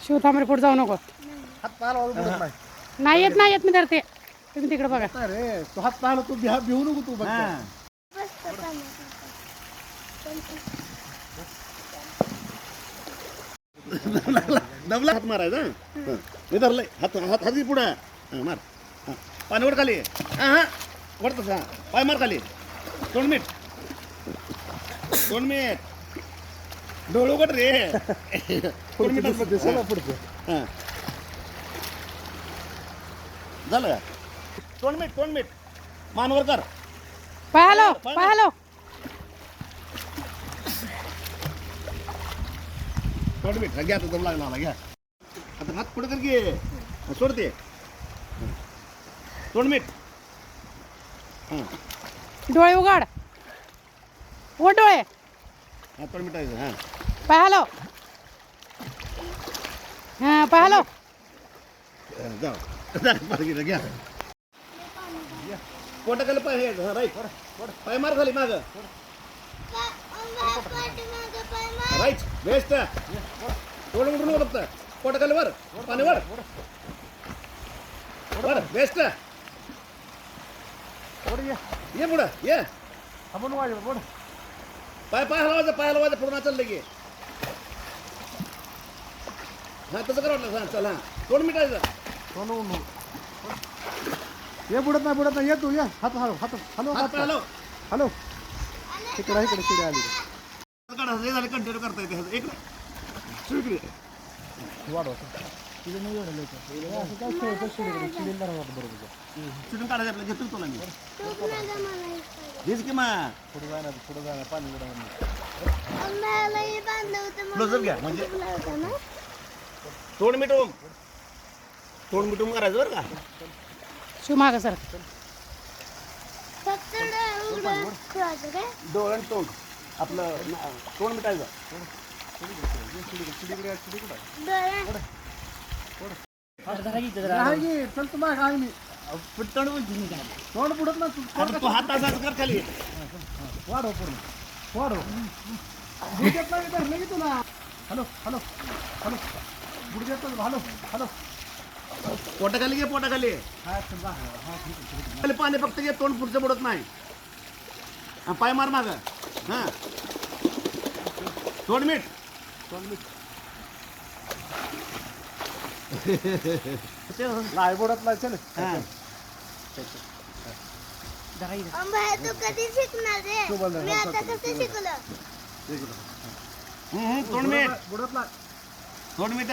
शिवतांबरे पुढे जाऊ नको. हात पाहायला बुडत नाही. नाही येत मी धरते. तुम्ही तिकडे बघा. अरे तू हात पाहिला तू भिवू नको तू बघ. दबला हात मारायचा. मी धरलंय हात हात हाती पुढे मार. पाणी वर खाली. हा वरतस. हा पाय मार खाली. 2 मिनिट 2 मिनिट डोळे उघड रे. 2 मिनिट दिसायला पुढचं. हां झालं का? 2 मिनिट मानवर कर. पाहालो. 2 मिनिट घ्या. आता दम लागला घ्या. आता हात पुढे कर की. सोडते. 2 मिनिट. हां डोळे उघड. ओ डोळे. हां 2 मिनिट. हां पाहालो. हा पाहालो. जाऊ घ्या. पोटाखाली पाय हे राईट. पाय मार खाली माग. Right best. थोडं उठून फक्त पोटाखाली वर. पाणी वर वर. बेस्ट. ये पुढं ये. आपण वाजव पाय हलवायचं पूर्ण चाललं की. हा तसं कर वाटलं. चल हा 2 मिनिटाचं. ये बुडत नाही ये तू ये. हात हॅलो इकडे शिडी आली. हे झालं कंटिन्यू करता येते. इकडे वाढव चिडून काढायचं आपलं. घेतो तुला मी हेच की मग पुढे जाणार पाणी क्लोजअप घ्या. म्हणजे 2 मिनिट करायचं बरं का. शिव माग सर. डोळ आणि तोंड आपलं 2 मिनिटाचं. चल तू माग आहे मी. तोंड बुडत ना तू हात असाच कर खाली. वाढव पूर्ण वाढव. बुडत नाही धरलं की तुला. हॅलो बुडत हॅलो पोटाखाली घे. पोटाखाली पाणी फक्त घे. तोंड पुढचं बुडत नाही. पाय मार माग. हां 2 मिनिट. नाही बुडत नाही. चल तू कधी शिकणार रे? मी आता कसं शिकलो? 2 मिनिट बुडत नाही. 2 मिनिट